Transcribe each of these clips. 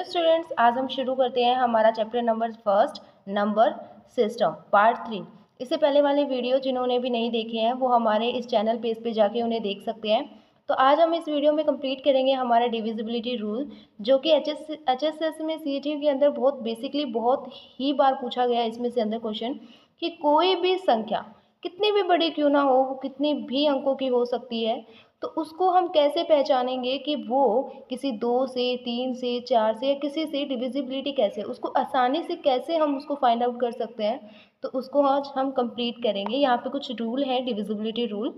Students, आज हम शुरू करते हैं हमारा chapter number first, number system part 3। इससे पहले वाले वीडियो जिन्होंने भी नहीं देखे हैं वो हमारे इस चैनल पेज पे जाके उन्हें देख सकते हैं। तो आज हम इस वीडियो में कंप्लीट करेंगे हमारा डिविजिबिलिटी रूल, जो कि एचएसएस में सीईटी के अंदर बहुत बेसिकली बहुत ही बार पूछा गया है। इसमें से अंदर क्वेश्चन कि कोई भी संख्या कितनी भी बड़ी क्यों ना हो, वो कितनी भी अंकों की हो सकती है, तो उसको हम कैसे पहचानेंगे कि वो किसी 2 से 3 से 4 से या किसी से डिविजिबिलिटी कैसे, उसको आसानी से कैसे हम उसको फाइंड आउट कर सकते हैं। तो उसको आज हम कंप्लीट करेंगे। यहाँ पे कुछ रूल है डिविजिबिलिटी रूल।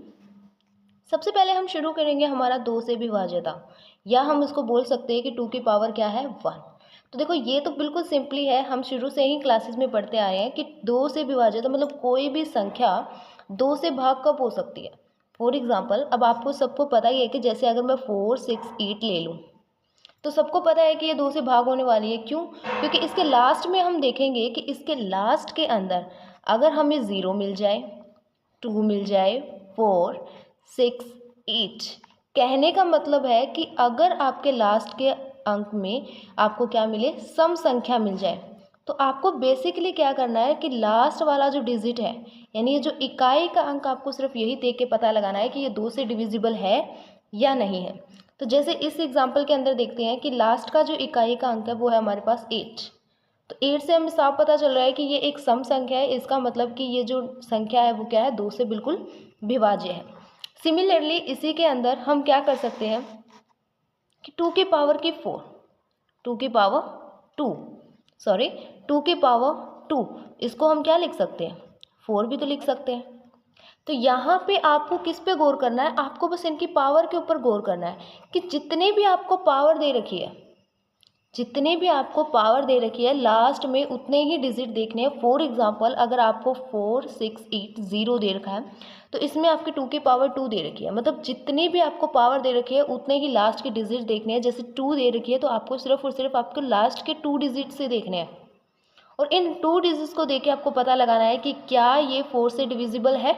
सबसे पहले हम शुरू करेंगे हमारा 2 से विभाज्यता, या हम उसको बोल सकते हैं कि 2 की पावर क्या है 1। तो देखो ये तो बिल्कुल सिंपली है, हम शुरू से ही क्लासेस में पढ़ते आए हैं कि 2 से विभाज्यता मतलब कोई भी संख्या 2 से भाग कब हो सकती है। फॉर एग्जाम्पल, अब आपको सबको पता ही है कि जैसे अगर मैं 4, 6, 8 ले लूँ तो सबको पता है कि ये 2 से भाग होने वाली है। क्यों? क्योंकि इसके लास्ट में हम देखेंगे कि इसके लास्ट के अंदर अगर हमें 0 मिल जाए, 2 मिल जाए, 4, 6, 8, कहने का मतलब है कि अगर आपके लास्ट के अंक में आपको क्या मिले, सम संख्या मिल जाए, तो आपको बेसिकली क्या करना है कि लास्ट वाला जो डिजिट है, यानी ये जो इकाई का अंक, आपको सिर्फ यही देख के पता लगाना है कि ये 2 से डिविजिबल है या नहीं है। तो जैसे इस एग्जाम्पल के अंदर देखते हैं कि लास्ट का जो इकाई का अंक है वो है हमारे पास 8। तो 8 से हमें साफ पता चल रहा है कि ये एक सम संख्या है। इसका मतलब कि ये जो संख्या है वो क्या है, 2 से बिल्कुल विभाज्य है। सिमिलरली इसी के अंदर हम क्या कर सकते हैं कि 2 की पावर की 4, 2 की पावर 2 सॉरी 2 की पावर 2, इसको हम क्या लिख सकते हैं, 4 भी तो लिख सकते हैं। तो यहाँ पे आपको किस पे गौर करना है, आपको बस इनकी पावर के ऊपर गौर करना है कि जितने भी आपको पावर दे रखी है, जितने भी आपको पावर दे रखी है लास्ट में उतने ही डिजिट देखने हैं। फॉर एग्जांपल, अगर आपको 4, 6, 8, 0 दे रखा है तो इसमें आपकी 2 की पावर 2 दे रखी है, मतलब जितनी भी आपको पावर दे रखी है उतने ही लास्ट के डिजिट देखने हैं। जैसे 2 दे रखी है तो आपको सिर्फ और सिर्फ आपको लास्ट के 2 डिजिट से देखने हैं, और इन 2 डिजिट्स को देख के आपको पता लगाना है कि क्या ये 4 से डिविजिबल है।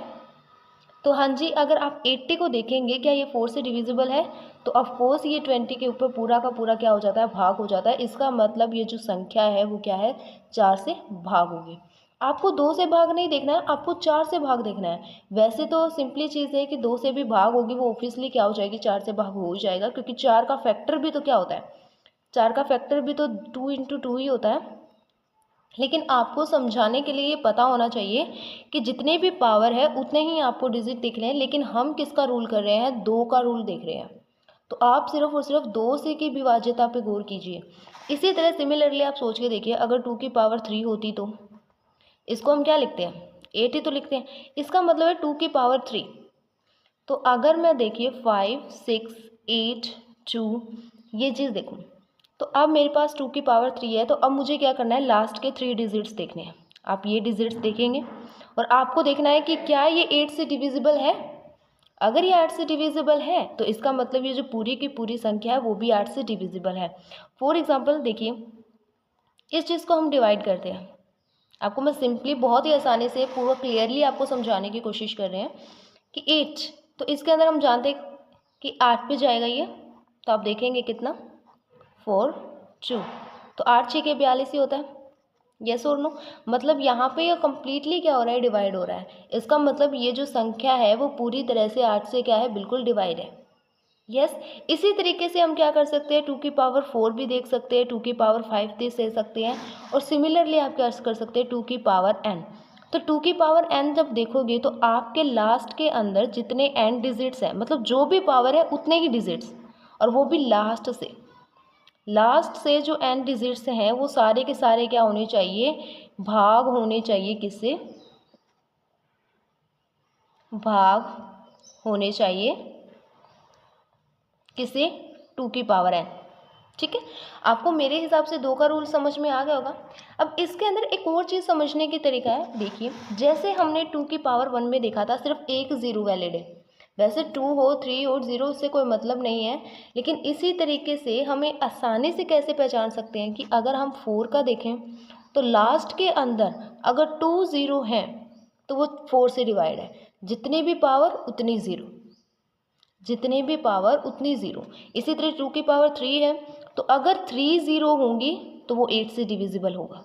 तो हाँ जी, अगर आप 80 को देखेंगे क्या ये 4 से डिविजिबल है, तो ऑफकोर्स ये 20 के ऊपर पूरा का पूरा क्या हो जाता है, भाग हो जाता है। इसका मतलब ये जो संख्या है वो क्या है, 4 से भाग होगी। आपको 2 से भाग नहीं देखना है, आपको 4 से भाग देखना है। वैसे तो सिंपली चीज़ है कि 2 से भी भाग होगी वो ऑब्वियसली क्या हो जाएगी, 4 से भाग हो जाएगा, क्योंकि 4 का फैक्टर भी तो क्या होता है, 4 का फैक्टर भी तो 2 × 2 ही होता है। लेकिन आपको समझाने के लिए ये पता होना चाहिए कि जितने भी पावर है उतने ही आपको डिजिट दिख रहे हैं, लेकिन हम किसका रूल कर रहे हैं, 2 का रूल देख रहे हैं। तो आप सिर्फ और सिर्फ 2 से की विभाज्यता पे गौर कीजिए। इसी तरह सिमिलरली आप सोच के देखिए, अगर 2 की पावर 3 होती तो इसको हम क्या लिखते हैं, 8 ही तो लिखते हैं। इसका मतलब है 2 की पावर 3। तो अगर मैं देखिए 5, 6, 8, 2 ये चीज़ देखूँ, तो अब मेरे पास 2 की पावर 3 है, तो अब मुझे क्या करना है, लास्ट के 3 डिजिट्स देखने हैं। आप ये डिजिट्स देखेंगे और आपको देखना है कि क्या ये 8 से डिविजिबल है। अगर ये 8 से डिविजिबल है तो इसका मतलब ये जो पूरी की पूरी संख्या है वो भी 8 से डिविजिबल है। फॉर एग्जाम्पल देखिए, इस चीज़ को हम डिवाइड करते हैं। आपको मैं सिंपली बहुत ही आसानी से पूरा क्लियरली आपको समझाने की कोशिश कर रहे हैं कि 8, तो इसके अंदर हम जानते हैं कि 8 पे जाएगा ये, तो आप देखेंगे कितना, 4, 2, तो 8 6 के 42 ही होता है। यस और नो, मतलब यहाँ पे ये कम्प्लीटली क्या हो रहा है, डिवाइड हो रहा है। इसका मतलब ये जो संख्या है वो पूरी तरह से 8 से क्या है, बिल्कुल डिवाइड है। यस, इसी तरीके से हम क्या कर सकते हैं, 2 की पावर 4 भी देख सकते हैं, 2 की पावर 5 दे सकते हैं, और सिमिलरली आप क्या कर सकते हैं, 2 की पावर n। तो 2 की पावर n जब देखोगे तो आपके लास्ट के अंदर जितने n डिजिट्स हैं, मतलब जो भी पावर है उतने ही डिजिट्स, और वो भी लास्ट से जो n डिजिट्स हैं वो सारे के सारे क्या होने चाहिए, भाग होने चाहिए, किससे, भाग होने चाहिए किसे, 2 की पावर n। ठीक है, आपको मेरे हिसाब से 2 का रूल समझ में आ गया होगा। अब इसके अंदर एक और चीज़ समझने की तरीका है। देखिए, जैसे हमने 2 की पावर 1 में देखा था सिर्फ एक 0 वैलिड है, वैसे 2 हो 3 हो 0 उससे कोई मतलब नहीं है। लेकिन इसी तरीके से हमें आसानी से कैसे पहचान सकते हैं कि अगर हम 4 का देखें तो लास्ट के अंदर अगर 2 0 हैं तो वो 4 से डिवाइड है, जितनी भी पावर उतनी 0, जितनी भी पावर उतनी 0। इसी तरह 2 की पावर 3 है तो अगर 3 ज़ीरो होंगी तो वो 8 से डिविजिबल होगा।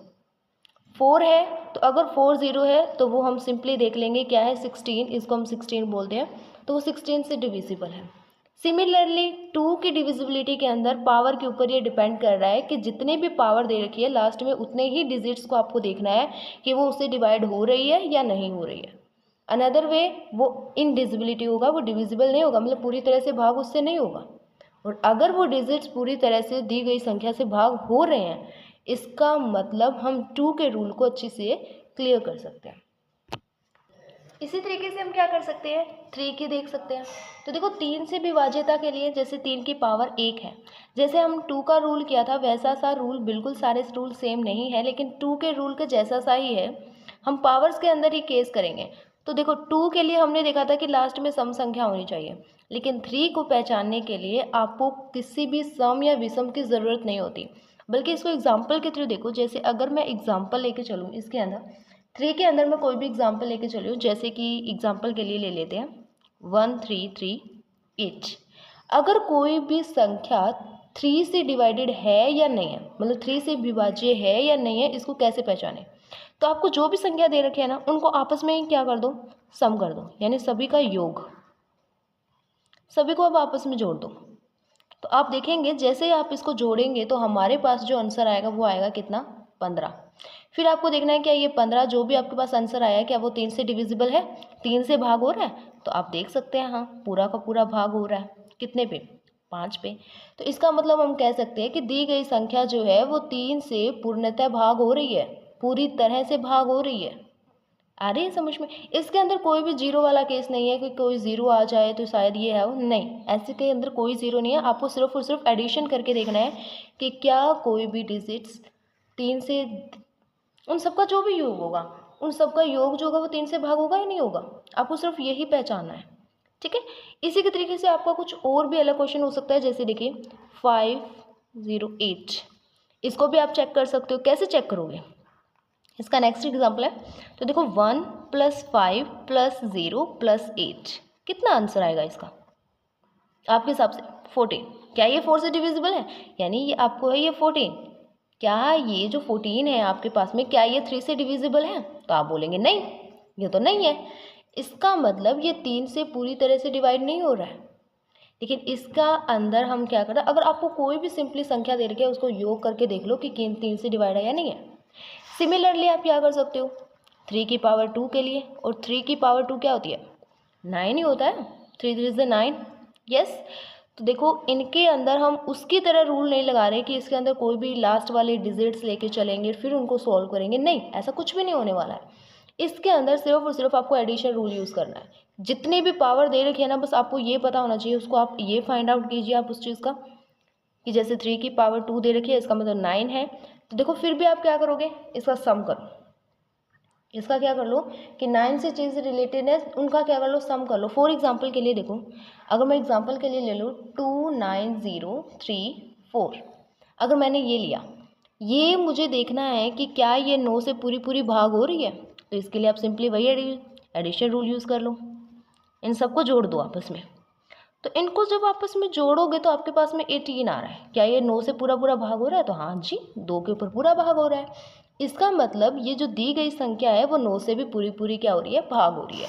4 है तो अगर 4 ज़ीरो है तो वो हम सिंपली देख लेंगे क्या है 16, इसको हम 16 बोलते हैं, तो वो 16 से डिविजिबल है। सिमिलरली 2 की डिविजिबिलिटी के अंदर पावर के ऊपर ये डिपेंड कर रहा है कि जितने भी पावर दे रखी है लास्ट में उतने ही डिजिट्स को आपको देखना है कि वो उससे डिवाइड हो रही है या नहीं हो रही है। अनदर वे वो इनडिविजिबिलिटी होगा, वो डिविजिबल नहीं होगा, मतलब पूरी तरह से भाग उससे नहीं होगा। और अगर वो डिजिट्स पूरी तरह से दी गई संख्या से भाग हो रहे हैं, इसका मतलब हम 2 के रूल को अच्छे से क्लियर कर सकते हैं। इसी तरीके से हम क्या कर सकते हैं, 3 की देख सकते हैं। तो देखो 3 से विभाज्यता के लिए जैसे 3 की पावर 1 है, जैसे हम 2 का रूल किया था वैसा सा रूल, बिल्कुल सारे रूल सेम नहीं है लेकिन 2 के रूल के जैसा सा ही है, हम पावर्स के अंदर ही केस करेंगे। तो देखो 2 के लिए हमने देखा था कि लास्ट में सम संख्या होनी चाहिए, लेकिन 3 को पहचानने के लिए आपको किसी भी सम या विषम की ज़रूरत नहीं होती, बल्कि इसको एग्जाम्पल के थ्रू देखो। जैसे अगर मैं एग्जाम्पल लेके चलूँ इसके अंदर, 3 के अंदर मैं कोई भी एग्जाम्पल लेके चलूँ, जैसे कि एग्जाम्पल के लिए ले लेते हैं 1338। अगर कोई भी संख्या 3 से डिवाइडेड है या नहीं है, मतलब 3 से विभाज्य है या नहीं है, इसको कैसे पहचाने? तो आपको जो भी संख्या दे रखी है ना उनको आपस में ही क्या कर दो, सम कर दो, यानी सभी का योग, सभी को अब आपस में जोड़ दो। तो आप देखेंगे जैसे ही आप इसको जोड़ेंगे तो हमारे पास जो आंसर आएगा वो आएगा कितना, 15। फिर आपको देखना है क्या ये 15 जो भी आपके पास आंसर आया है क्या वो 3 से डिविजिबल है, 3 से भाग हो रहा है? तो आप देख सकते हैं हाँ पूरा का पूरा भाग हो रहा है। कितने पे, 5 पे। तो इसका मतलब हम कह सकते हैं कि दी गई संख्या जो है वो 3 से पूर्णतः भाग हो रही है, पूरी तरह से भाग हो रही है। आ रही है समझ में? इसके अंदर कोई भी जीरो वाला केस नहीं है कि कोई ज़ीरो आ जाए तो शायद ये है वो, नहीं, ऐसे के अंदर कोई ज़ीरो नहीं है। आपको सिर्फ और सिर्फ एडिशन करके देखना है कि क्या कोई भी डिजिट्स 3 से, उन सबका जो भी योग होगा उन सबका योग जो होगा वो 3 से भाग होगा या नहीं होगा, आपको सिर्फ यही पहचानना है। ठीक है, इसी के तरीके से आपका कुछ और भी अलग क्वेश्चन हो सकता है। जैसे देखिए 508, इसको भी आप चेक कर सकते हो। कैसे चेक करोगे, इसका नेक्स्ट एग्जाम्पल है। तो देखो 1 + 5 + 0 + 8, कितना आंसर आएगा इसका आपके हिसाब से? 14। क्या ये 4 से डिविजिबल है? यानी ये आपको है ये 14। क्या ये जो 14 है आपके पास में, क्या ये 3 से डिविजिबल है? तो आप बोलेंगे नहीं, ये तो नहीं है। इसका मतलब ये 3 से पूरी तरह से डिवाइड नहीं हो रहा है। लेकिन इसका अंदर हम क्या कर रहे हैं, अगर आपको कोई भी सिंपली संख्या दे रखी है उसको योग करके देख लो कि 3 से डिवाइड है या नहीं है। सिमिलरली आप क्या कर सकते हो, 3 की पावर 2 के लिए, और 3 की पावर 2 क्या होती है, 9 ही होता है। 3 3 से 9, यस। तो देखो इनके अंदर हम उसकी तरह रूल नहीं लगा रहे कि इसके अंदर कोई भी लास्ट वाले डिजिट्स लेके चलेंगे फिर उनको सॉल्व करेंगे, नहीं, ऐसा कुछ भी नहीं होने वाला है। इसके अंदर सिर्फ और सिर्फ आपको एडिशन रूल यूज़ करना है। जितनी भी पावर दे रखी है ना, बस आपको ये पता होना चाहिए, उसको आप ये फाइंड आउट कीजिए आप उस चीज़ का कि जैसे 3 की पावर 2 दे रखी है, इसका मतलब 9 है। तो देखो फिर भी आप क्या करोगे, इसका सम करो, इसका क्या कर लो कि 9 से चीज़ रिलेटेड है उनका क्या कर लो, सम कर लो। फॉर एग्जांपल के लिए देखो, अगर मैं एग्जांपल के लिए ले लूँ 29034, अगर मैंने ये लिया, ये मुझे देखना है कि क्या ये 9 से पूरी पूरी भाग हो रही है। तो इसके लिए आप सिंपली वही एडिशन रूल यूज़ कर लो, इन सबको जोड़ दो आपस में। तो इनको जब आपस में जोड़ोगे तो आपके पास में 18 आ रहा है। क्या ये 9 से पूरा पूरा भाग हो रहा है? तो हाँ जी, 2 के ऊपर पूरा भाग हो रहा है। इसका मतलब ये जो दी गई संख्या है वो 9 से भी पूरी पूरी क्या हो रही है, भाग हो रही है।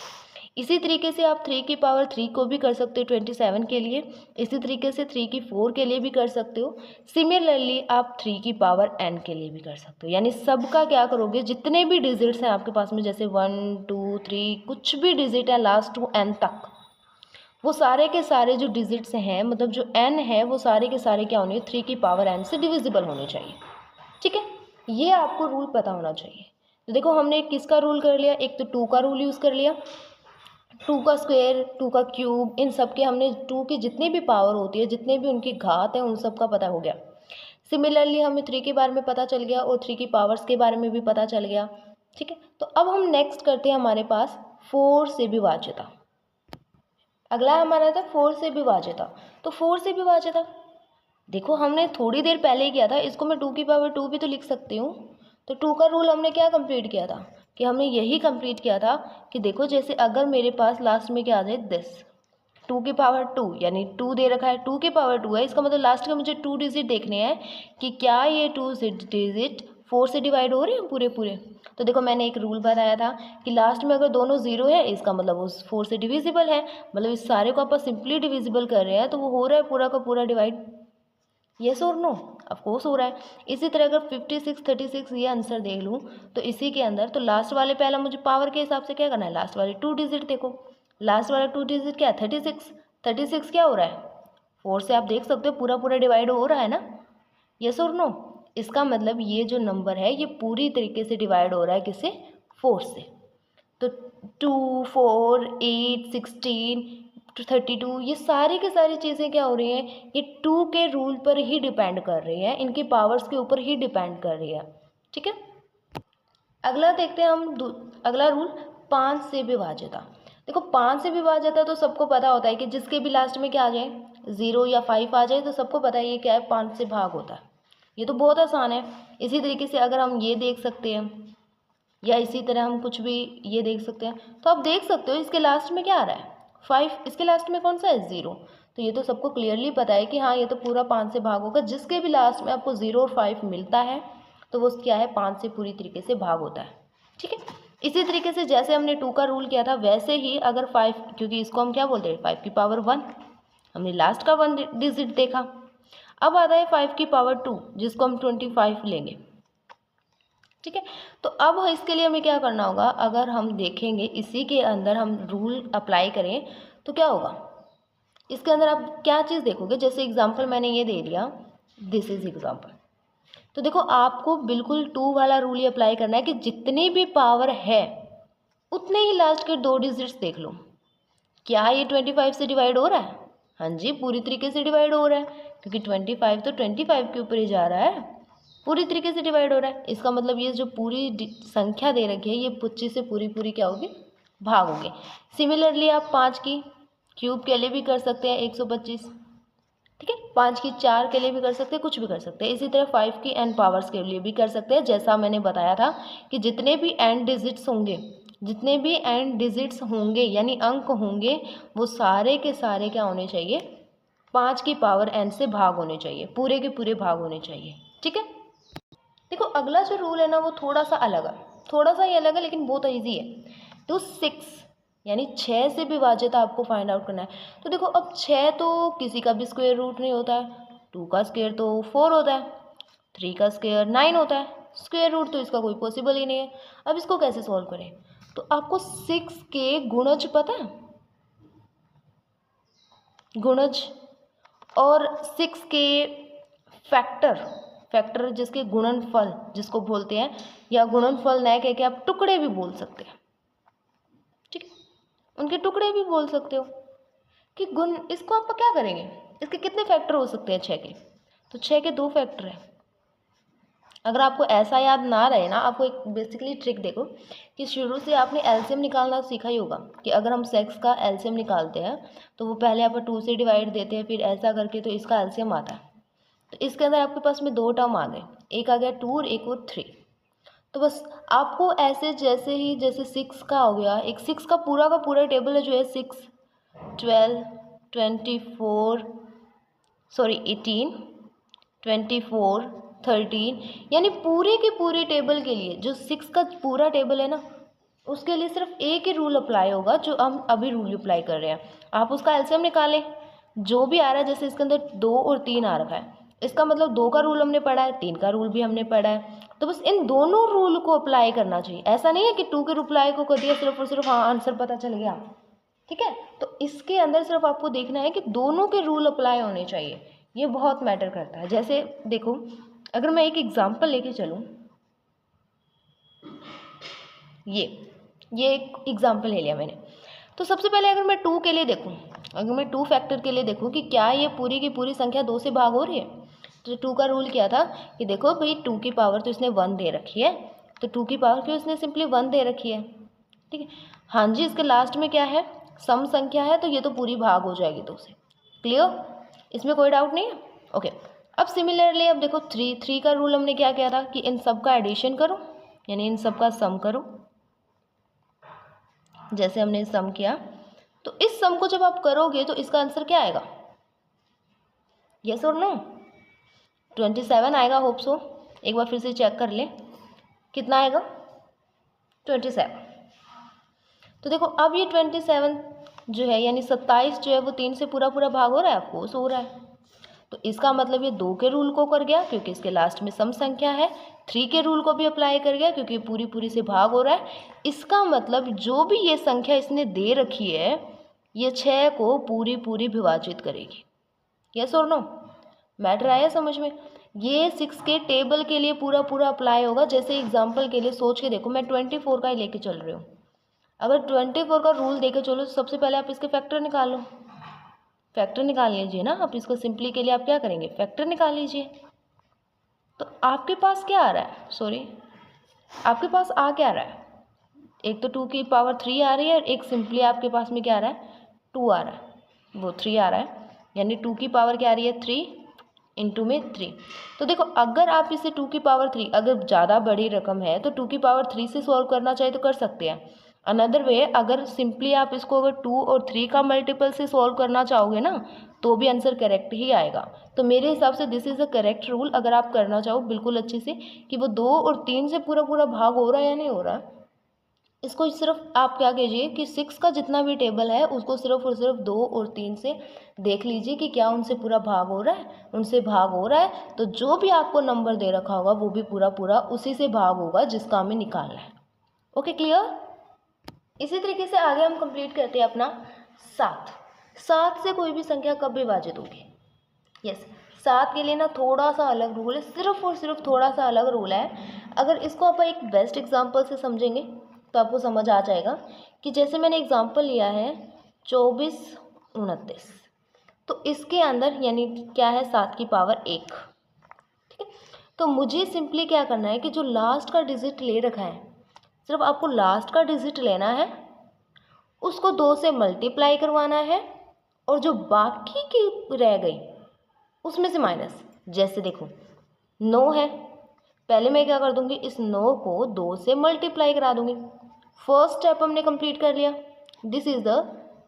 इसी तरीके से आप 3 की पावर 3 को भी कर सकते हो 27 के लिए, इसी तरीके से 3 की 4 के लिए भी कर सकते हो। सिमिलरली आप 3 की पावर n के लिए भी कर सकते हो। यानी सबका क्या करोगे, जितने भी डिजिट्स हैं आपके पास में, जैसे 1 2 3 कुछ भी डिजिट है लास्ट टू n तक, वो सारे के सारे जो डिजिट्स हैं, मतलब जो n है, वो सारे के सारे क्या होने, 3 की पावर n से डिविजिबल होने चाहिए। ठीक है, ये आपको रूल पता होना चाहिए। तो देखो हमने किसका रूल कर लिया, एक तो 2 का रूल यूज़ कर लिया, 2 का स्क्वायर, 2 का क्यूब, इन सब के हमने 2 की जितनी भी पावर होती है, जितने भी उनकी घात है, उन सब का पता हो गया। सिमिलरली हमें 3 के बारे में पता चल गया और 3 की पावर्स के बारे में भी पता चल गया। ठीक है, तो अब हम नेक्स्ट करते हैं हमारे पास 4 से विभाज्यता। अगला हमारा था 4 से विभाज्यता। तो 4 से विभाज्यता देखो हमने थोड़ी देर पहले ही किया था, इसको मैं 2 की पावर 2 भी तो लिख सकती हूँ। तो 2 का रूल हमने क्या कंप्लीट किया था कि हमने यही कंप्लीट किया था कि देखो जैसे अगर मेरे पास लास्ट में क्या आ जाए 10, 2 की पावर 2 यानी 2 दे रखा है, 2 की पावर 2 है, इसका मतलब लास्ट का मुझे 2 डिजिट देखने हैं कि क्या ये 2 डिजिट 4 से डिवाइड हो रहे हैं पूरे पूरे। तो देखो मैंने एक रूल बताया था कि लास्ट में अगर दोनों ज़ीरो है इसका मतलब वो 4 से डिविजिबल है, मतलब इस सारे को आप सिंपली डिविजिबल कर रहे हैं तो वो हो रहा है पूरा का पूरा डिवाइड। येस और नो? ऑफ कोर्स हो रहा है। इसी तरह अगर 56 36 ये आंसर देख लूँ तो इसी के अंदर तो लास्ट वाले पहला मुझे पावर के हिसाब से क्या करना है, लास्ट वाले 2 डिजिट देखो, लास्ट वाला 2 डिजिट क्या है 36, 36 क्या हो रहा है 4 से, आप देख सकते हो पूरा पूरा डिवाइड हो रहा है ना। येस और नो? इसका मतलब ये जो नंबर है ये पूरी तरीके से डिवाइड हो रहा है किससे, 4 से। तो 2 4 8 16 32 ये सारी की सारी चीज़ें क्या हो रही हैं, ये 2 के रूल पर ही डिपेंड कर रही है, इनकी पावर्स के ऊपर ही डिपेंड कर रही है। ठीक है, अगला देखते हैं हम अगला रूल 5 से विभाज्यता। देखो 5 से विभाज्यता तो सबको पता होता है कि जिसके भी लास्ट में क्या आ जाए 0 या 5 आ जाए तो सबको पता है ये क्या है, 5 से भाग होता है। ये तो बहुत आसान है। इसी तरीके से अगर हम ये देख सकते हैं या इसी तरह हम कुछ भी ये देख सकते हैं, तो आप देख सकते हो इसके लास्ट में क्या आ रहा है 5, इसके लास्ट में कौन सा है 0। तो ये तो सबको क्लियरली पता है कि हाँ ये तो पूरा 5 से भाग होगा, जिसके भी लास्ट में आपको 0 और 5 मिलता है तो वो क्या है 5 से पूरी तरीके से भाग होता है। ठीक है, इसी तरीके से जैसे हमने 2 का रूल किया था वैसे ही अगर 5, क्योंकि इसको हम क्या बोलते हैं 5 की पावर 1, हमने लास्ट का 1 डिजिट देखा। अब आता है 5 की पावर 2 जिसको हम 25 लेंगे। ठीक है, तो अब इसके लिए हमें क्या करना होगा, अगर हम देखेंगे इसी के अंदर हम रूल अप्लाई करें तो क्या होगा, इसके अंदर आप क्या चीज़ देखोगे, जैसे एग्जांपल मैंने ये दे दिया, दिस इज एग्जांपल। तो देखो आपको बिल्कुल 2 वाला रूल ही अप्लाई करना है कि जितनी भी पावर है उतने ही लास्ट के 2 डिजिट्स देख लो। क्या ये 25 से डिवाइड हो रहा है, हाँ जी पूरी तरीके से डिवाइड हो रहा है, क्योंकि 25 तो 25 के ऊपर ही जा रहा है, पूरी तरीके से डिवाइड हो रहा है। इसका मतलब ये जो पूरी संख्या दे रखी है ये 25 से पूरी पूरी क्या होगी, भाग होगी। सिमिलरली आप 5 की क्यूब के लिए भी कर सकते हैं 125। ठीक है, 5 की 4 के लिए भी कर सकते हैं, कुछ भी कर सकते हैं। इसी तरह 5 की n पावर्स के लिए भी कर सकते हैं, जैसा मैंने बताया था कि जितने भी n डिजिट्स होंगे, जितने भी n डिजिट्स होंगे यानी अंक होंगे वो सारे के सारे क्या होने चाहिए, 5 की पावर n से भाग होने चाहिए, पूरे के पूरे भाग होने चाहिए। ठीक है, देखो अगला जो रूल है ना वो थोड़ा सा अलग है, थोड़ा सा ही अलग है लेकिन बहुत ईजी है। तो 6 यानी 6 से विभाज्यता आपको फाइंड आउट करना है। तो देखो अब 6 तो किसी का भी स्क्वायर रूट नहीं होता है, 2 का स्क्वायर तो 4 होता है, 3 का स्क्वायर 9 होता है, स्क्वायर रूट तो इसका कोई पॉसिबल ही नहीं है। अब इसको कैसे सॉल्व करें, तो आपको 6 के गुणज पता है, गुणज, और 6 के फैक्टर, फैक्टर जिसके गुणनफल जिसको बोलते हैं, या गुणनफल न कह के आप टुकड़े भी बोल सकते हैं। ठीक है, उनके टुकड़े भी बोल सकते हो कि गुण, इसको आप क्या करेंगे, इसके कितने फैक्टर हो सकते हैं 6 के, तो 6 के 2 फैक्टर हैं। अगर आपको ऐसा याद ना रहे ना, आपको एक बेसिकली ट्रिक देखो कि शुरू से आपने एलसीएम निकालना सीखा ही होगा कि अगर हम 6 का एलसीएम निकालते हैं तो वो पहले आप 2 से डिवाइड देते हैं, फिर ऐसा करके तो इसका एलसीएम आता है। तो इसके अंदर आपके पास में 2 टर्म आ गए, एक आ गया 2 और एक और 3। तो बस आपको ऐसे जैसे ही जैसे 6 का हो गया, एक 6 का पूरा टेबल है जो है 6 12 24 सॉरी 18 24 13, यानी पूरे के पूरे टेबल के लिए जो 6 का पूरा टेबल है ना उसके लिए सिर्फ एक ही रूल अप्लाई होगा जो हम अभी रूल अप्लाई कर रहे हैं। आप उसका एलसीएम निकालें, जो भी आ रहा है, जैसे इसके अंदर 2 और 3 आ रखा है, इसका मतलब 2 का रूल हमने पढ़ा है, 3 का रूल भी हमने पढ़ा है, तो बस इन दोनों रूल को अप्लाई करना चाहिए। ऐसा नहीं है कि 2 के रिप्लाई को कर दिया सिर्फ और सिर्फ हाँ आंसर पता चल गया। ठीक है, तो इसके अंदर सिर्फ आपको देखना है कि दोनों के रूल अप्लाई होने चाहिए, ये बहुत मैटर करता है। जैसे देखो अगर मैं एक एग्जांपल लेके चलूँ, ये एक एग्जांपल ले लिया मैंने, तो सबसे पहले अगर मैं 2 के लिए देखूँ, अगर मैं 2 फैक्टर के लिए देखूँ कि क्या ये पूरी की पूरी संख्या 2 से भाग हो रही है, तो 2 का रूल क्या था कि देखो भाई 2 की पावर तो इसने 1 दे रखी है, तो 2 की पावर क्यों इसने सिंपली 1 दे रखी है। ठीक है, हाँ जी, इसके लास्ट में क्या है, सम संख्या है, तो ये तो पूरी भाग हो जाएगी 2 से। क्लियर, इसमें कोई डाउट नहीं है। ओके, अब सिमिलरली अब देखो 3 का रूल हमने क्या किया था कि इन सब का एडिशन करो, यानी इन सब का सम करो। जैसे हमने सम किया तो इस सम को जब आप करोगे तो इसका आंसर क्या आएगा? यस और नो? 27 आएगा, होप सो। एक बार फिर से चेक कर ले, कितना आएगा? 27। तो देखो अब ये 27 जो है यानी 27 जो है वो 3 से पूरा पूरा भाग हो रहा है, ऑफकोर्स हो रहा है। तो इसका मतलब ये 2 के रूल को कर गया क्योंकि इसके लास्ट में सम संख्या है, 3 के रूल को भी अप्लाई कर गया क्योंकि पूरी पूरी से भाग हो रहा है। इसका मतलब जो भी ये संख्या इसने दे रखी है ये 6 को पूरी पूरी विभाजित करेगी। यस और नो? मैटर आया समझ में? ये 6 के टेबल के लिए पूरा पूरा अप्लाई होगा। जैसे एग्जाम्पल के लिए सोच के देखो, मैं 24 का ही लेके चल रही हूँ। अगर 24 का रूल देके चलो तो सबसे पहले आप इसके फैक्टर निकाल लो। फैक्टर निकाल लीजिए ना आप, इसको सिंपली के लिए आप क्या करेंगे? फैक्टर निकाल लीजिए। तो आपके पास क्या आ रहा है? सॉरी, आपके पास आ क्या रहा है? एक तो 2 की पावर 3 आ रही है, एक सिंपली आपके पास में क्या आ रहा है? 2 आ रहा है, वो 3 आ रहा है, यानी 2 की पावर क्या आ रही है? 3 इंटू में 3। तो देखो अगर आप इसे 2 की पावर 3, अगर ज़्यादा बड़ी रकम है तो 2 की पावर 3 से सॉल्व करना चाहे तो कर सकते हैं। अनदर वे, अगर सिंपली आप इसको अगर 2 और 3 का मल्टीपल से सॉल्व करना चाहोगे ना तो भी आंसर करेक्ट ही आएगा। तो मेरे हिसाब से this is a correct rule. अगर आप करना चाहो बिल्कुल अच्छे से कि वो 2 और 3 से पूरा पूरा भाग हो रहा है या नहीं हो रहा, इसको सिर्फ आप क्या कीजिए कि 6 का जितना भी टेबल है उसको सिर्फ और सिर्फ 2 और 3 से देख लीजिए कि क्या उनसे पूरा भाग हो रहा है। उनसे भाग हो रहा है तो जो भी आपको नंबर दे रखा होगा वो भी पूरा पूरा उसी से भाग होगा जिसका हमें निकालना है। Okay, clear? इसी तरीके से आगे हम कंप्लीट करते हैं अपना 7। 7 से कोई भी संख्या कब विभाजित होगी? यस, 7 के लिए ना थोड़ा सा अलग रूल है, सिर्फ और सिर्फ थोड़ा सा अलग रूल है। अगर इसको आप एक बेस्ट एग्जांपल से समझेंगे तो आपको समझ आ जाएगा कि जैसे मैंने एग्जांपल लिया है 24, 29, तो इसके अंदर यानी क्या है? 7 की पावर 1। ठीक है, तो मुझे सिंपली क्या करना है कि जो लास्ट का डिजिट ले रखा है, सिर्फ आपको लास्ट का डिजिट लेना है, उसको 2 से मल्टीप्लाई करवाना है और जो बाकी की रह गई उसमें से माइनस। जैसे देखो 9 है, पहले मैं क्या कर दूंगी? इस 9 को 2 से मल्टीप्लाई करा दूंगी। फर्स्ट स्टेप हमने कंप्लीट कर लिया। This is the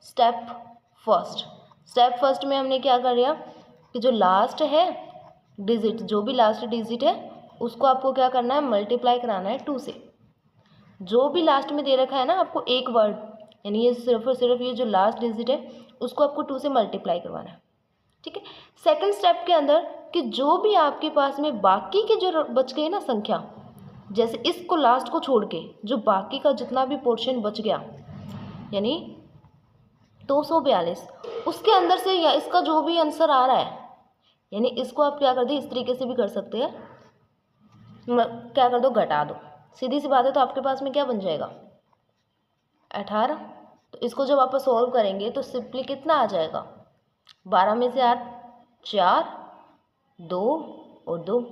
step first. Step first में हमने क्या कर लिया कि जो लास्ट है डिजिट, जो भी लास्ट डिजिट है उसको आपको क्या करना है? मल्टीप्लाई कराना है 2 से। जो भी लास्ट में दे रखा है ना आपको एक वर्ड, यानी ये सिर्फ और सिर्फ ये जो लास्ट डिजिट है उसको आपको 2 से मल्टीप्लाई करवाना है। ठीक है, सेकंड स्टेप के अंदर कि जो भी आपके पास में बाकी के जो बच गई ना संख्या, जैसे इसको लास्ट को छोड़ के जो बाकी का जितना भी पोर्शन बच गया यानी 242, उसके अंदर से या इसका जो भी आंसर आ रहा है, यानी इसको आप क्या कर दे, इस तरीके से भी कर सकते हैं, क्या कर दो? घटा दो। सीधी सी बात है। तो आपके पास में क्या बन जाएगा? 18। तो इसको जब आप सॉल्व करेंगे तो सिंपली कितना आ जाएगा? 12 में से 8, 4, 2 और 2,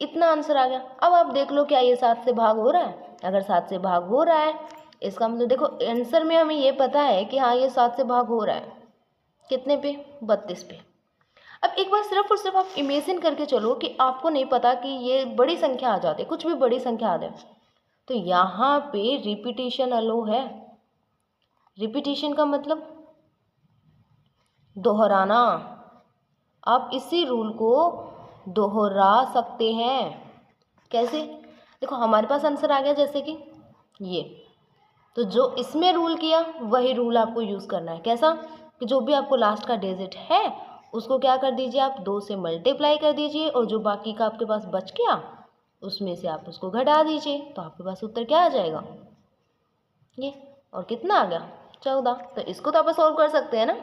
इतना आंसर आ गया। अब आप देख लो क्या ये 7 से भाग हो रहा है? अगर 7 से भाग हो रहा है इसका मतलब देखो आंसर में हमें ये पता है कि हाँ ये 7 से भाग हो रहा है। कितने पे? 32 पे। अब एक बार सिर्फ और सिर्फ आप इमेजिन करके चलो कि आपको नहीं पता कि ये बड़ी संख्या आ जाती है, कुछ भी बड़ी संख्या आ जाए, तो यहाँ पे रिपीटेशन अलो है। रिपीटेशन का मतलब दोहराना। आप इसी रूल को दोहरा सकते हैं। कैसे? देखो हमारे पास आंसर आ गया जैसे कि ये, तो जो इसमें रूल किया वही रूल आपको यूज़ करना है। कैसा? कि जो भी आपको लास्ट का डिजिट है उसको क्या कर दीजिए? आप 2 से मल्टीप्लाई कर दीजिए और जो बाकी का आपके पास बच गया उसमें से आप उसको घटा दीजिए, तो आपके पास उत्तर क्या आ जाएगा? ये। और कितना आ गया? 14। तो इसको तो आप सॉल्व कर सकते हैं ना।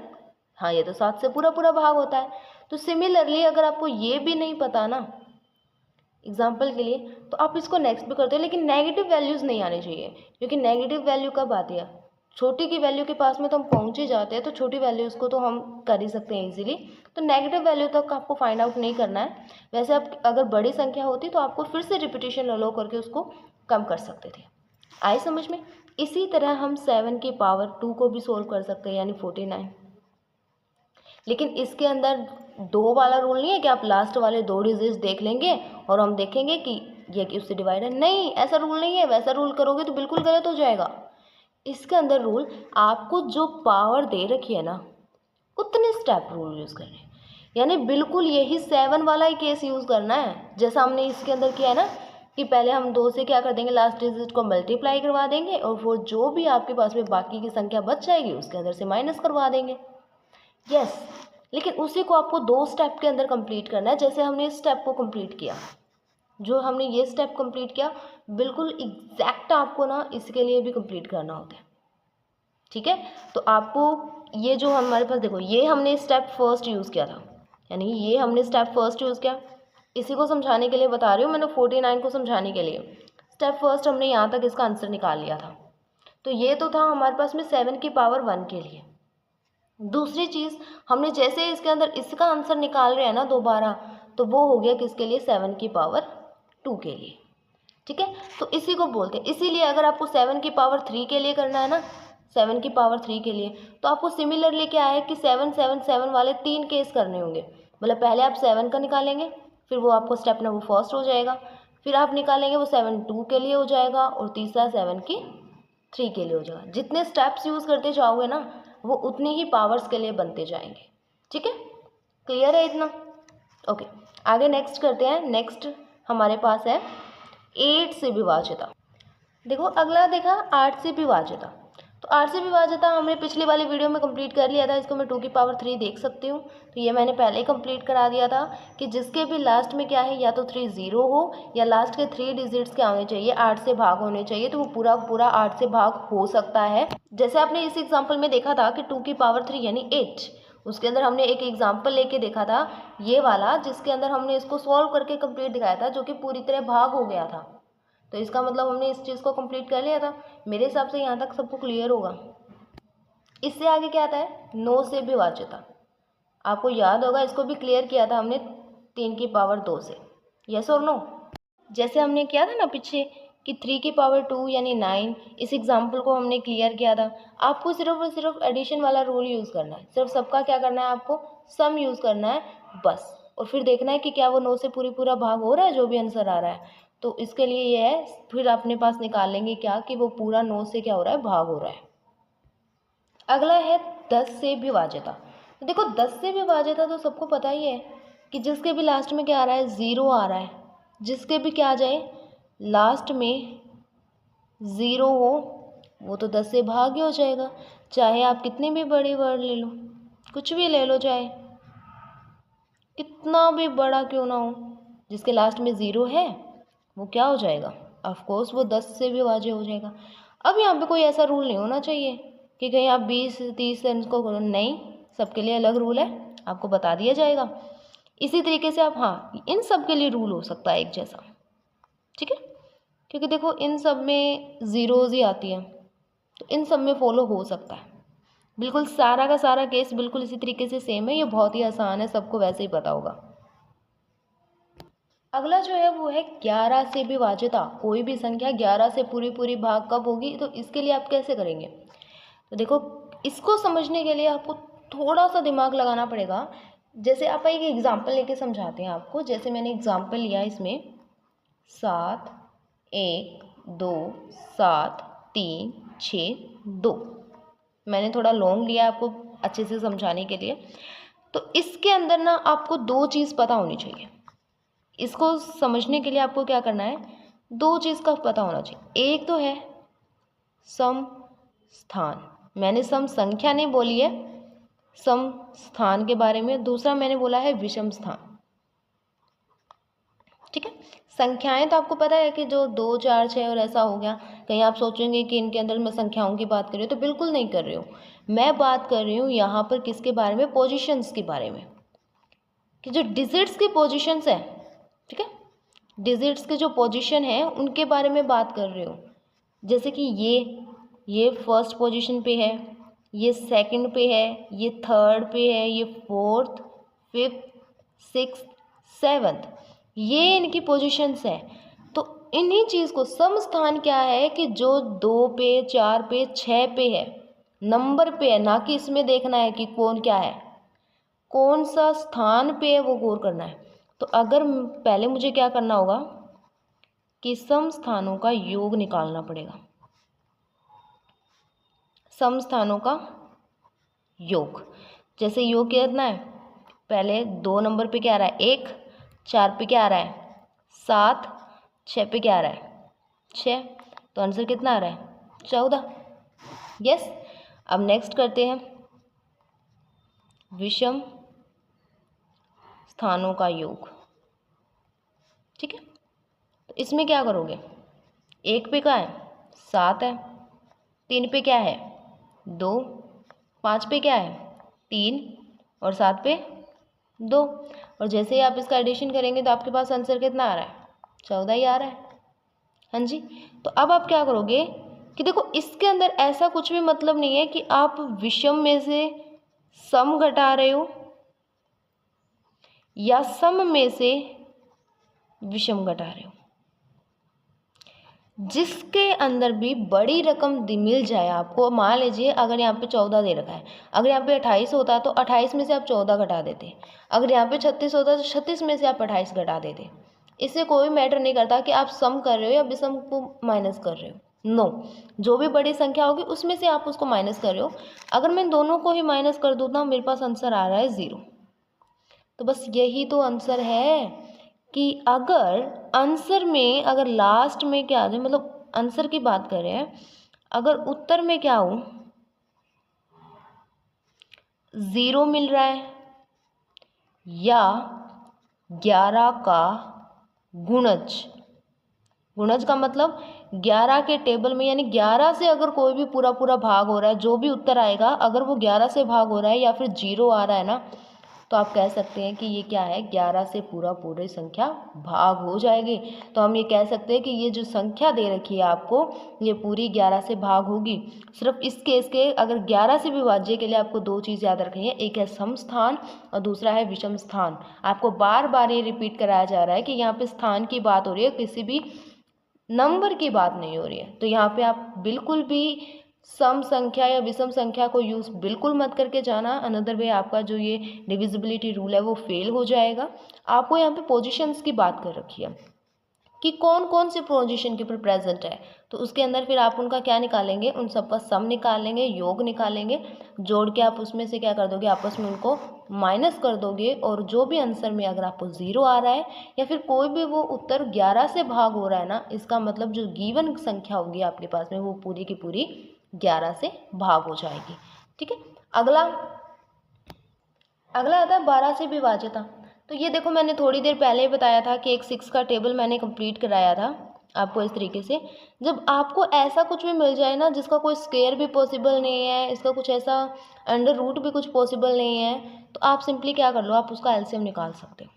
हाँ, ये तो 7 से पूरा पूरा भाग होता है। तो सिमिलरली अगर आपको ये भी नहीं पता ना एग्जाम्पल के लिए, तो आप इसको नेक्स्ट भी करते हो, लेकिन नेगेटिव वैल्यूज़ नहीं आनी चाहिए, क्योंकि नेगेटिव वैल्यू कब आती है? छोटी की वैल्यू के पास में तो हम पहुँच ही जाते हैं, तो छोटी वैल्यूज़ को तो हम कर ही सकते हैं इजीली। तो नेगेटिव वैल्यू तक आपको फाइंड आउट नहीं करना है। वैसे आप अगर बड़ी संख्या होती तो आपको फिर से रिपीटेशन अलो करके उसको कम कर सकते थे। आए समझ में? इसी तरह हम 7 की पावर 2 को भी सोल्व कर सकते हैं, यानी 49। लेकिन इसके अंदर 2 वाला रूल नहीं है कि आप लास्ट वाले 2 डिजिट्स देख लेंगे और हम देखेंगे कि ये कि उससे डिवाइड है। नहीं, ऐसा रूल नहीं है। वैसा रूल करोगे तो बिल्कुल गलत हो जाएगा, इसके अंदर रूल आपको जो पावर दे रखी है ना उतने स्टेप रूल यूज़ करने हैं, यानी बिल्कुल यही 7 वाला ही केस यूज़ करना है जैसा हमने इसके अंदर किया है ना कि पहले हम 2 से क्या कर देंगे, लास्ट डिजिट को मल्टीप्लाई करवा देंगे और वो जो भी आपके पास में बाकी की संख्या बच जाएगी उसके अंदर से माइनस करवा देंगे। यस, लेकिन उसी को आपको 2 स्टेप के अंदर कंप्लीट करना है। जैसे हमने इस स्टेप को कंप्लीट किया, जो हमने ये स्टेप कंप्लीट किया बिल्कुल एग्जैक्ट आपको ना इसके लिए भी कंप्लीट करना होता है। ठीक है, तो आपको ये जो हमारे पास देखो, ये हमने स्टेप फर्स्ट यूज़ किया था, यानी ये हमने स्टेप फर्स्ट यूज़ किया। इसी को समझाने के लिए बता रही हूँ मैंने, 49 को समझाने के लिए। स्टेप फर्स्ट हमने यहाँ तक इसका आंसर निकाल लिया था, तो ये तो था हमारे पास में 7 की पावर 1 के लिए। दूसरी चीज़ हमने जैसे इसके अंदर इसका आंसर निकाल रहे हैं ना दोबारा, तो वो हो गया किसके लिए, 7 की पावर 2 के लिए। ठीक है, तो इसी को बोलते हैं। इसीलिए अगर आपको 7 की पावर 3 के लिए करना है ना, 7 की पावर 3 के लिए, तो आपको सिमिलरली क्या है कि 7 7 7 वाले 3 केस करने होंगे। मतलब पहले आप 7 का निकालेंगे, फिर वो आपको स्टेप नंबर फर्स्ट हो जाएगा, फिर आप निकालेंगे वो 7 2 के लिए हो जाएगा, और तीसरा 7 की 3 के लिए हो जाएगा। जितने स्टेप्स यूज़ करते जाओगे ना वो उतनी ही पावर्स के लिए बनते जाएंगे। ठीक है, क्लियर है इतना? ओके, आगे नेक्स्ट करते हैं। नेक्स्ट हमारे पास है 8 से विभाज्यता। देखो अगला देखा 8 से विभाज्यता। तो 8 से विभाज्यता हमने पिछली वाली वीडियो में कंप्लीट कर लिया था। इसको मैं 2 की पावर 3 देख सकती हूँ, तो ये मैंने पहले ही कंप्लीट करा दिया था कि जिसके भी लास्ट में क्या है, या तो 3 0 हो या लास्ट के 3 डिजिट्स क्या होने चाहिए, 8 से भाग होने चाहिए, तो वो पूरा पूरा 8 से भाग हो सकता है। जैसे आपने इस एग्जाम्पल में देखा था कि 2 की पावर 3 यानी 8, उसके अंदर हमने एक एग्जाम्पल लेके देखा था ये वाला, जिसके अंदर हमने इसको सॉल्व करके कंप्लीट दिखाया था, जो कि पूरी तरह भाग हो गया था। तो इसका मतलब हमने इस चीज़ को कंप्लीट कर लिया था। मेरे हिसाब से यहाँ तक सबको क्लियर होगा। इससे आगे क्या आता है, 9 से विभाज्यता। आपको याद होगा इसको भी क्लियर किया था हमने 3 की पावर 2 से, यस और नो। जैसे हमने किया था ना पीछे कि 3 की पावर 2 यानी 9, इस एग्जाम्पल को हमने क्लियर किया था। आपको सिर्फ और सिर्फ एडिशन वाला रूल यूज़ करना है, सिर्फ सबका क्या करना है, आपको सम यूज़ करना है बस, और फिर देखना है कि क्या वो 9 से पूरा भाग हो रहा है जो भी आंसर आ रहा है। तो इसके लिए ये है, फिर अपने पास निकाल लेंगे क्या कि वो पूरा 9 से क्या हो रहा है, भाग हो रहा है। अगला है 10 से विभाज्यता। तो देखो 10 से विभाज्यता तो सबको पता ही है कि जिसके भी लास्ट में क्या आ रहा है, 0 आ रहा है। जिसके भी क्या आ जाए लास्ट में 0 हो वो तो 10 से भाग ही हो जाएगा। चाहे आप कितने भी बड़े वर्ड ले लो, कुछ भी ले लो, चाहे कितना भी बड़ा क्यों ना हो, जिसके लास्ट में 0 है वो क्या हो जाएगा, ऑफ कोर्स वो 10 से भी विभाज्य हो जाएगा। अब यहाँ पे कोई ऐसा रूल नहीं होना चाहिए कि कहीं आप 20 30 से इसको करो, नहीं, सबके लिए अलग रूल है, आपको बता दिया जाएगा। इसी तरीके से आप, हाँ, इन सब के लिए रूल हो सकता है एक जैसा। ठीक है, क्योंकि देखो इन सब में ज़ीरोज़ ही आती है, तो इन सब में फॉलो हो सकता है। बिल्कुल सारा का सारा केस बिल्कुल इसी तरीके से सेम है, ये बहुत ही आसान है, सबको वैसे ही पता होगा। अगला जो है वो है 11 से विभाज्यता। कोई भी संख्या 11 से पूरी भाग कब होगी, तो इसके लिए आप कैसे करेंगे। तो देखो इसको समझने के लिए आपको थोड़ा सा दिमाग लगाना पड़ेगा। जैसे आप एक एग्जाम्पल लेके समझाते हैं आपको। जैसे मैंने एग्जाम्पल लिया इसमें 7 1 2 7 3 6 2, मैंने थोड़ा लॉन्ग लिया आपको अच्छे से समझाने के लिए। तो इसके अंदर ना आपको 2 चीज़ पता होनी चाहिए। इसको समझने के लिए आपको क्या करना है, 2 चीज़ का पता होना चाहिए। एक तो है सम स्थान, मैंने सम संख्या नहीं बोली है, सम स्थान के बारे में। दूसरा मैंने बोला है विषम स्थान। ठीक है, संख्याएं तो आपको पता है कि जो 2 4 6 और ऐसा हो गया। कहीं आप सोचेंगे कि इनके अंदर मैं संख्याओं की बात कर रही हूँ, तो बिल्कुल नहीं कर रही हूँ। मैं बात कर रही हूँ यहाँ पर किसके बारे में, पोजीशंस के बारे में, कि जो डिजिट्स की पोजीशंस है। ठीक है, डिजिट्स के जो पोजीशन है उनके बारे में बात कर रही हूँ। जैसे कि ये फर्स्ट पोजीशन पे है, ये सेकंड पे है, ये थर्ड पे है, ये फोर्थ, फिफ्थ, सिक्स्थ, सेवन्थ, ये इनकी पोजीशंस है। तो इन्हीं चीज़ को सम स्थान क्या है कि जो 2 पे 4 पे 6 पे है, नंबर पे है, ना कि इसमें देखना है कि कौन क्या है, कौन सा स्थान पे है, वो गौर करना है। तो अगर पहले मुझे क्या करना होगा कि सम स्थानों का योग निकालना पड़ेगा। समस्थानों का योग। जैसे योग कितना है, पहले 2 नंबर पे क्या आ रहा है 1, 4 पे क्या आ रहा है 7, 6 पे क्या आ रहा है 6, तो आंसर कितना आ रहा है 14। यस। अब नेक्स्ट करते हैं विषम स्थानों का योग। ठीक है, तो इसमें क्या करोगे, 1 पे क्या है 7 है, 3 पे क्या है 2, 5 पे क्या है 3 और 7 पे 2। और जैसे ही आप इसका एडिशन करेंगे तो आपके पास आंसर कितना आ रहा है 14 ही आ रहा है। हाँ जी। तो अब आप क्या करोगे कि देखो इसके अंदर ऐसा कुछ भी मतलब नहीं है कि आप विषम में से सम घटा रहे हो या सम में से विषम घटा रहे हो। जिसके अंदर भी बड़ी रकम मिल जाए आपको, मान लीजिए अगर यहाँ पे 14 दे रखा है, अगर यहाँ पे 28 होता तो 28 में से आप 14 घटा देते, अगर यहाँ पे 36 होता तो 36 में से आप 28 घटा देते। इससे कोई मैटर नहीं करता कि आप सम कर रहे हो या विषम को माइनस कर रहे हो। नो, जो भी बड़ी संख्या होगी उसमें से आप उसको माइनस कर रहे हो। अगर मैं दोनों को ही माइनस कर दूँ ना, मेरे पास आंसर आ रहा है 0। तो बस यही तो आंसर है कि अगर आंसर में अगर लास्ट में क्या आ जाए, मतलब आंसर की बात कर रहे हैं, अगर उत्तर में क्या हो 0 मिल रहा है या 11 का गुणज, गुणज का मतलब 11 के टेबल में, यानी 11 से अगर कोई भी पूरा पूरा भाग हो रहा है, जो भी उत्तर आएगा अगर वो 11 से भाग हो रहा है या फिर 0 आ रहा है ना, तो आप कह सकते हैं कि ये क्या है 11 से पूरी संख्या भाग हो जाएगी। तो हम ये कह सकते हैं कि ये जो संख्या दे रखी है आपको, ये पूरी 11 से भाग होगी। सिर्फ इस केस के अगर 11 से विभाज्य के लिए आपको 2 चीज़ याद रखनी है, एक है सम स्थान और दूसरा है विषम स्थान। आपको बार बार ये रिपीट कराया जा रहा है कि यहाँ पे स्थान की बात हो रही है, किसी भी नंबर की बात नहीं हो रही है। तो यहाँ पे आप बिल्कुल भी सम संख्या या विषम संख्या को यूज़ बिल्कुल मत करके जाना, अनदर वे आपका जो ये डिविजिबिलिटी रूल है वो फेल हो जाएगा। आपको यहाँ पे पोजीशंस की बात कर रखी है कि कौन कौन से पोजीशन के ऊपर प्रेजेंट है, तो उसके अंदर फिर आप उनका क्या निकालेंगे, उन सब का सम निकालेंगे, योग निकालेंगे, जोड़ के आप उसमें से क्या कर दोगे, आपस में उनको माइनस कर दोगे। और जो भी आंसर में अगर आपको 0 आ रहा है या फिर कोई भी वो उत्तर 11 से भाग हो रहा है ना, इसका मतलब जो गिवन संख्या होगी आपके पास में वो पूरी की पूरी 11 से भाग हो जाएगी। ठीक है। अगला आता है 12 से विभाज्यता। तो ये देखो मैंने थोड़ी देर पहले ही बताया था कि एक 6 का टेबल मैंने कंप्लीट कराया था आपको इस तरीके से। जब आपको ऐसा कुछ भी मिल जाए ना जिसका कोई स्क्वायर भी पॉसिबल नहीं है, इसका कुछ ऐसा अंडर रूट भी कुछ पॉसिबल नहीं है, तो आप सिंपली क्या कर लो, आप उसका एलसीएम निकाल सकते हो।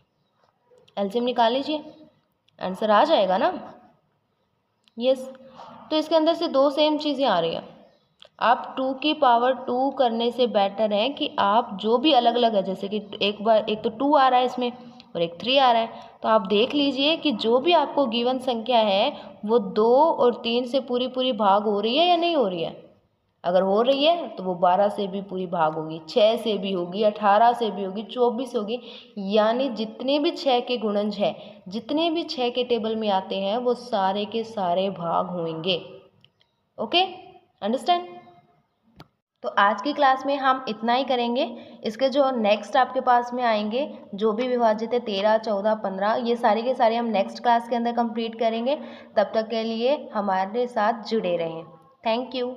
एलसीएम निकाल लीजिए, आंसर आ जाएगा ना। यस। तो इसके अंदर से 2 सेम चीज़ें आ रही हैं। आप 2 की पावर 2 करने से बेटर है कि आप जो भी अलग अलग है, जैसे कि एक तो 2 आ रहा है इसमें और एक 3 आ रहा है, तो आप देख लीजिए कि जो भी आपको गिवन संख्या है वो 2 और 3 से पूरी भाग हो रही है या नहीं हो रही है। अगर हो रही है तो वो 12 से भी पूरी भाग होगी, 6 से भी होगी, 18 से भी होगी, 24 होगी, यानी जितने भी 6 के गुणज है, जितने भी 6 के टेबल में आते हैं वो सारे के सारे भाग होंगे। Okay, understand. तो आज की क्लास में हम इतना ही करेंगे। इसके जो नेक्स्ट आपके पास में आएंगे जो भी विभाजित है 13, 14, 15, ये सारे के सारे हम नेक्स्ट क्लास के अंदर कंप्लीट करेंगे। तब तक के लिए हमारे साथ जुड़े रहें। Thank you.